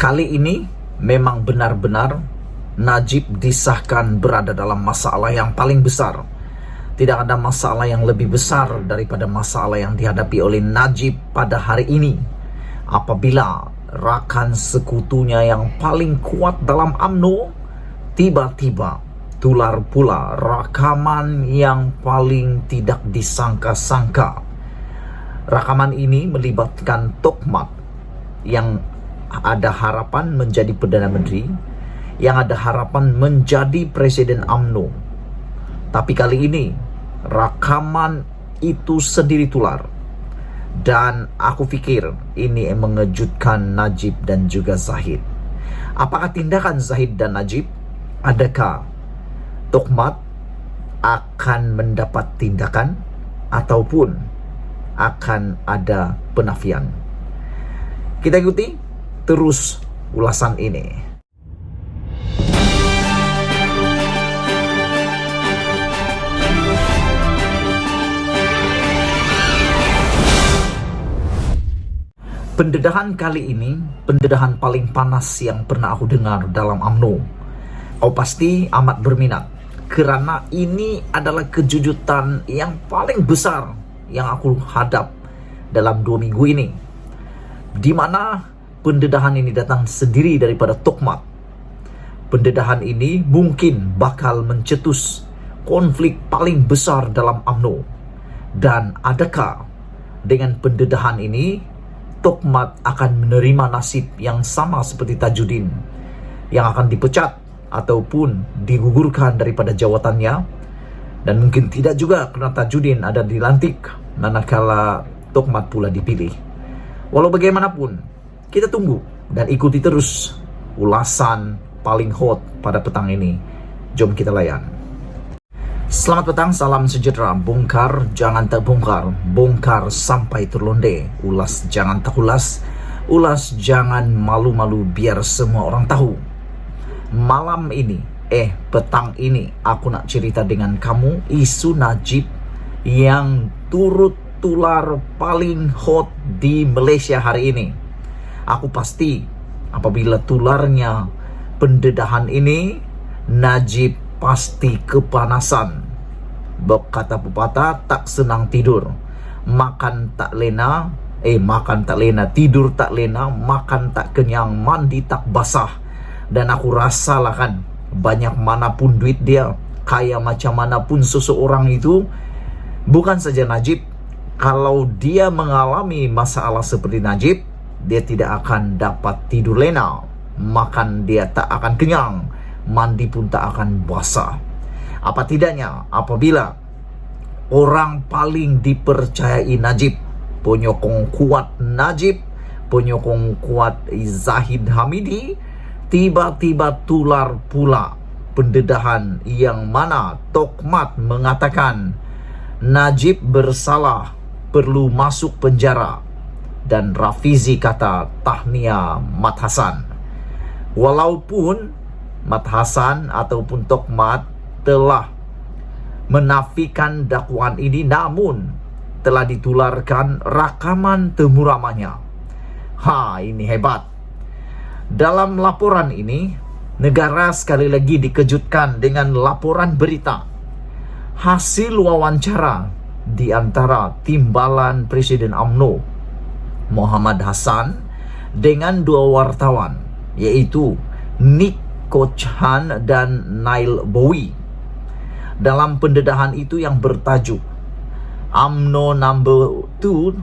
Kali ini memang benar-benar Najib disahkan berada dalam masalah yang paling besar. Tidak ada masalah yang lebih besar daripada masalah yang dihadapi oleh Najib pada hari ini. Apabila rakan sekutunya yang paling kuat dalam UMNO tiba-tiba tular pula rakaman yang paling tidak disangka-sangka. Rakaman ini melibatkan Tokmat yang ada harapan menjadi Perdana Menteri, yang ada harapan menjadi Presiden UMNO. Tapi kali ini rakaman itu sendiri tular. Dan aku pikir ini mengejutkan Najib dan juga Zahid. Apakah tindakan Zahid dan Najib? Adakah Tokmat akan mendapat tindakan ataupun akan ada penafian? Kita ikuti terus ulasan ini. Pendedahan kali ini, pendedahan paling panas yang pernah aku dengar dalam UMNO. Kau pasti amat berminat, karena ini adalah kejujutan yang paling besar yang aku hadap dalam 2 minggu ini. Di mana pendedahan ini datang sendiri daripada Tokmat. Pendedahan ini mungkin bakal mencetus konflik paling besar dalam UMNO. Dan adakah dengan pendedahan ini Tokmat akan menerima nasib yang sama seperti Tajudin, yang akan dipecat ataupun digugurkan daripada jawatannya? Dan mungkin tidak juga, karena Tajudin ada dilantik manakala Tokmat pula dipilih. Walau bagaimanapun, kita tunggu dan ikuti terus ulasan paling hot pada petang ini. Jom kita layan. Selamat petang, salam sejahtera. Bongkar jangan terbongkar, bongkar sampai terlonde. Ulas jangan takulas, ulas jangan malu-malu biar semua orang tahu. Malam ini, petang ini aku nak cerita dengan kamu isu Najib yang turut tular paling hot di Malaysia hari ini. Aku pasti apabila tularnya pendedahan ini, Najib pasti kepanasan. Berkata pepatah, tak senang tidur, makan tak lena, tidur tak lena, makan tak kenyang, mandi tak basah. Dan aku rasalah kan, banyak manapun duit dia, kaya macam manapun seseorang itu, bukan saja Najib, kalau dia mengalami masalah seperti Najib, dia tidak akan dapat tidur lena, makan dia tak akan kenyang, mandi pun tak akan basah. Apa tidaknya apabila orang paling dipercayai Najib, penyokong kuat Najib, penyokong kuat Zahid Hamidi, tiba-tiba tular pula pendedahan yang mana Tokmat mengatakan Najib bersalah, perlu masuk penjara, dan Rafizi kata tahniah Mat Hassan. Walaupun Mat Hassan ataupun Tokmat telah menafikan dakwaan ini, namun telah ditularkan rakaman temu ramanya. Ini hebat. Dalam laporan ini, negara sekali lagi dikejutkan dengan laporan berita hasil wawancara di antara timbalan Presiden UMNO Muhammad Hassan dengan 2 wartawan, yaitu Nick Koch-Han dan Nail Bowie. Dalam pendedahan itu yang bertajuk UMNO number 2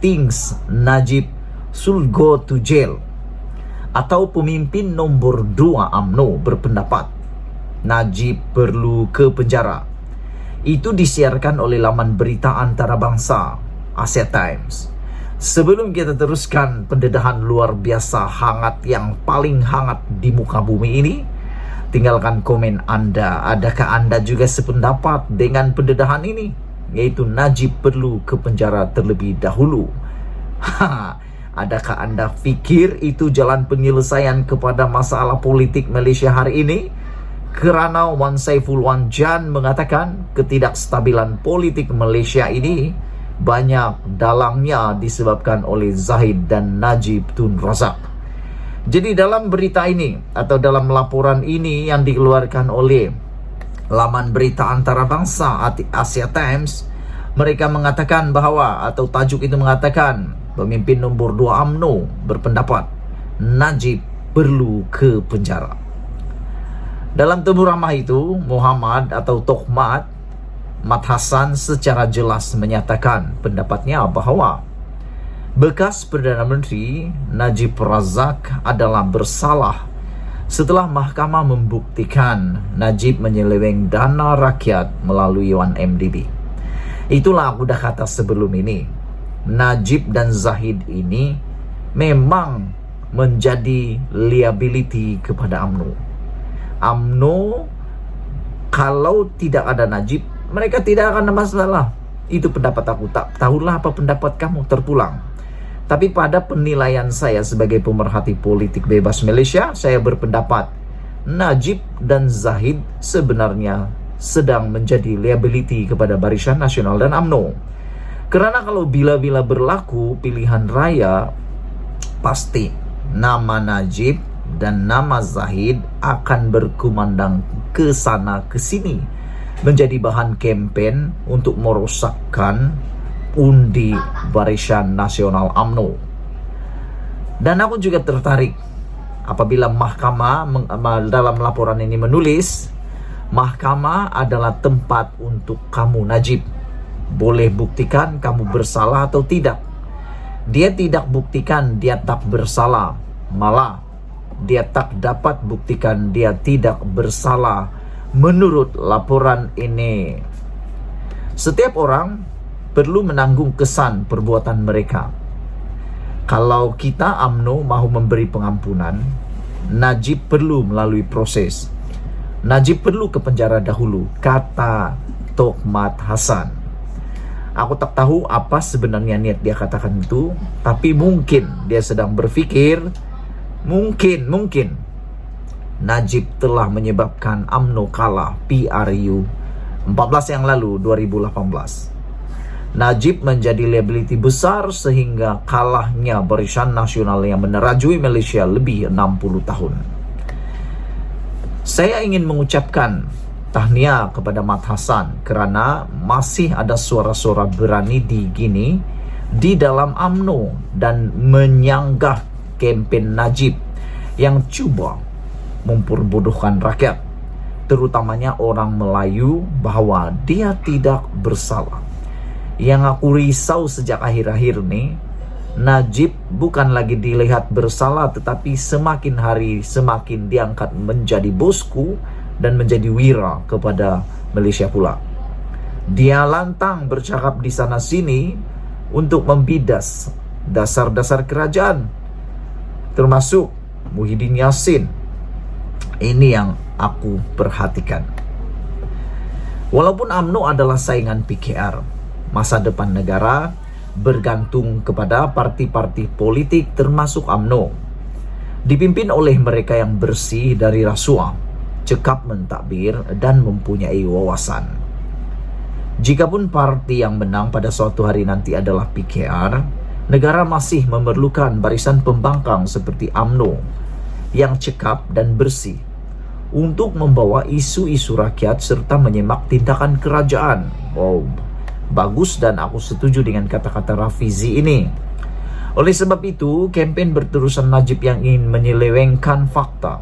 thinks Najib should go to jail, atau pemimpin nomor 2 UMNO berpendapat Najib perlu ke penjara. Itu disiarkan oleh laman berita antarabangsa Asia Times. Sebelum kita teruskan pendedahan luar biasa hangat yang paling hangat di muka bumi ini, tinggalkan komen Anda. Adakah Anda juga sependapat dengan pendedahan ini, yaitu Najib perlu ke penjara terlebih dahulu? Adakah Anda fikir itu jalan penyelesaian kepada masalah politik Malaysia hari ini? Kerana Wan Saiful Wan Jan mengatakan ketidakstabilan politik Malaysia ini banyak dalangnya disebabkan oleh Zahid dan Najib Tun Razak. Jadi dalam berita ini atau dalam laporan ini yang dikeluarkan oleh laman berita antarabangsa Asia Times, mereka mengatakan bahwa, atau tajuk itu mengatakan, pemimpin nomor 2 UMNO berpendapat Najib perlu ke penjara. Dalam temu ramah itu, Muhammad atau Tohmat Mat Hassan secara jelas menyatakan pendapatnya bahwa bekas Perdana Menteri Najib Razak adalah bersalah setelah mahkamah membuktikan Najib menyeleweng dana rakyat melalui 1MDB. Itulah aku dah kata sebelum ini, Najib dan Zahid ini memang menjadi liability kepada UMNO. UMNO kalau tidak ada Najib, mereka tidak akan ada masalah. Itu pendapat aku. Tak tahulah apa pendapat kamu, terpulang. Tapi pada penilaian saya sebagai pemerhati politik bebas Malaysia, saya berpendapat Najib dan Zahid sebenarnya sedang menjadi liability kepada Barisan Nasional dan UMNO. Karena kalau bila-bila berlaku pilihan raya, pasti nama Najib dan nama Zahid akan berkumandang ke sana ke sini, menjadi bahan kempen untuk merosakkan undi Barisan Nasional UMNO. Dan aku juga tertarik apabila mahkamah dalam laporan ini menulis, mahkamah adalah tempat untuk kamu Najib boleh buktikan kamu bersalah atau tidak. Dia tidak buktikan dia tak bersalah, malah dia tak dapat buktikan dia tidak bersalah menurut laporan ini. Setiap orang perlu menanggung kesan perbuatan mereka. Kalau kita UMNO mahu memberi pengampunan, Najib perlu melalui proses. Najib perlu ke penjara dahulu, kata Tohmat Hassan. Aku tak tahu apa sebenarnya niat dia katakan itu, tapi mungkin dia sedang berfikir, mungkin Najib telah menyebabkan UMNO kalah PRU 14 yang lalu, 2018. Najib menjadi liability besar sehingga kalahnya Barisan Nasional yang menerajui Malaysia lebih 60 tahun. Saya ingin mengucapkan tahniah kepada Mat Hassan kerana masih ada suara-suara berani di dalam UMNO dan menyanggah kempen Najib yang cuba memperbodohkan rakyat, terutamanya orang Melayu, bahwa dia tidak bersalah. Yang aku risau sejak akhir-akhir ni, Najib bukan lagi dilihat bersalah, tetapi semakin hari semakin diangkat menjadi bosku dan menjadi wira kepada Malaysia pula. Dia lantang bercakap di sana sini untuk membidas dasar-dasar kerajaan, termasuk Muhyiddin Yassin. Ini yang aku perhatikan. Walaupun UMNO adalah saingan PKR, masa depan negara bergantung kepada parti-parti politik termasuk UMNO, dipimpin oleh mereka yang bersih dari rasuah, cekap mentadbir dan mempunyai wawasan. Jikapun parti yang menang pada suatu hari nanti adalah PKR, negara masih memerlukan barisan pembangkang seperti UMNO yang cekap dan bersih untuk membawa isu-isu rakyat serta menyemak tindakan kerajaan. Bagus, dan aku setuju dengan kata-kata Rafizi ini. Oleh sebab itu, kempen berterusan Najib yang ingin menyelewengkan fakta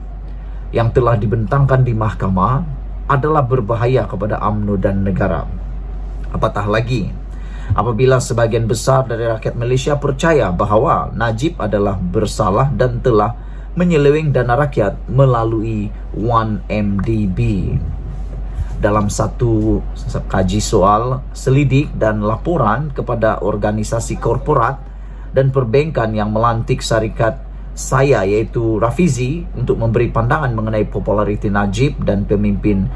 yang telah dibentangkan di mahkamah adalah berbahaya kepada UMNO dan negara. Apatah lagi apabila sebagian besar dari rakyat Malaysia percaya bahawa Najib adalah bersalah dan telah menyeleweng dana rakyat melalui 1MDB. Dalam satu kaji soal selidik dan laporan kepada organisasi korporat dan perbankan yang melantik syarikat saya, yaitu Rafizi, untuk memberi pandangan mengenai populariti Najib dan pemimpin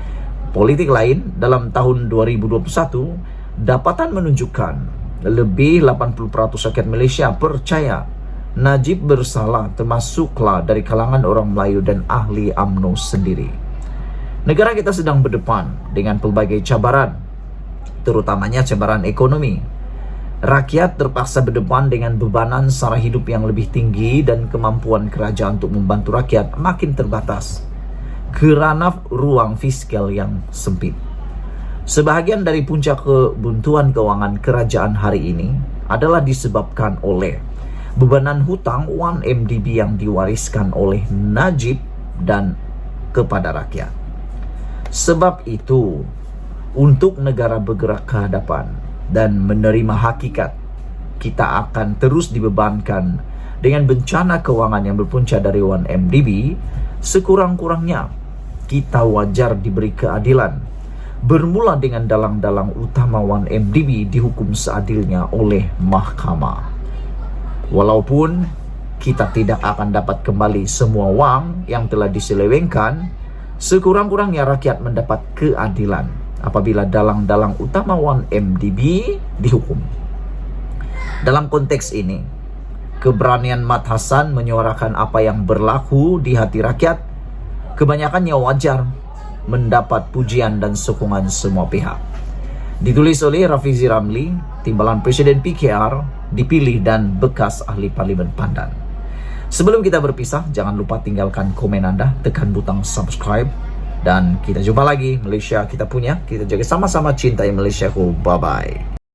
politik lain dalam tahun 2021, dapatan menunjukkan lebih 80% rakyat Malaysia percaya Najib bersalah, termasuklah dari kalangan orang Melayu dan ahli UMNO sendiri. Negara kita sedang berdepan dengan pelbagai cabaran, terutamanya cabaran ekonomi. Rakyat terpaksa berdepan dengan bebanan sara hidup yang lebih tinggi dan kemampuan kerajaan untuk membantu rakyat makin terbatas kerana ruang fiskal yang sempit. Sebahagian dari puncak kebuntuan keuangan kerajaan hari ini adalah disebabkan oleh bebanan hutang 1MDB yang diwariskan oleh Najib dan kepada rakyat. Sebab itu, untuk negara bergerak ke hadapan dan menerima hakikat, kita akan terus dibebankan dengan bencana keuangan yang berpunca dari 1MDB. Sekurang-kurangnya kita wajar diberi keadilan, bermula dengan dalang-dalang utama 1MDB dihukum seadilnya oleh mahkamah. Walaupun kita tidak akan dapat kembali semua wang yang telah diselewengkan, sekurang-kurangnya rakyat mendapat keadilan apabila dalang-dalang utama 1MDB dihukum. Dalam konteks ini, keberanian Mat Hassan menyuarakan apa yang berlaku di hati rakyat kebanyakannya wajar mendapat pujian dan sokongan semua pihak. Ditulis oleh Rafizi Ramli, Timbalan Presiden PKR, dipilih dan bekas ahli Parlimen Pandan. Sebelum kita berpisah, jangan lupa tinggalkan komen Anda, tekan butang subscribe, dan kita jumpa lagi. Malaysia kita punya, kita jaga sama-sama cintai Malaysiaku. Bye-bye.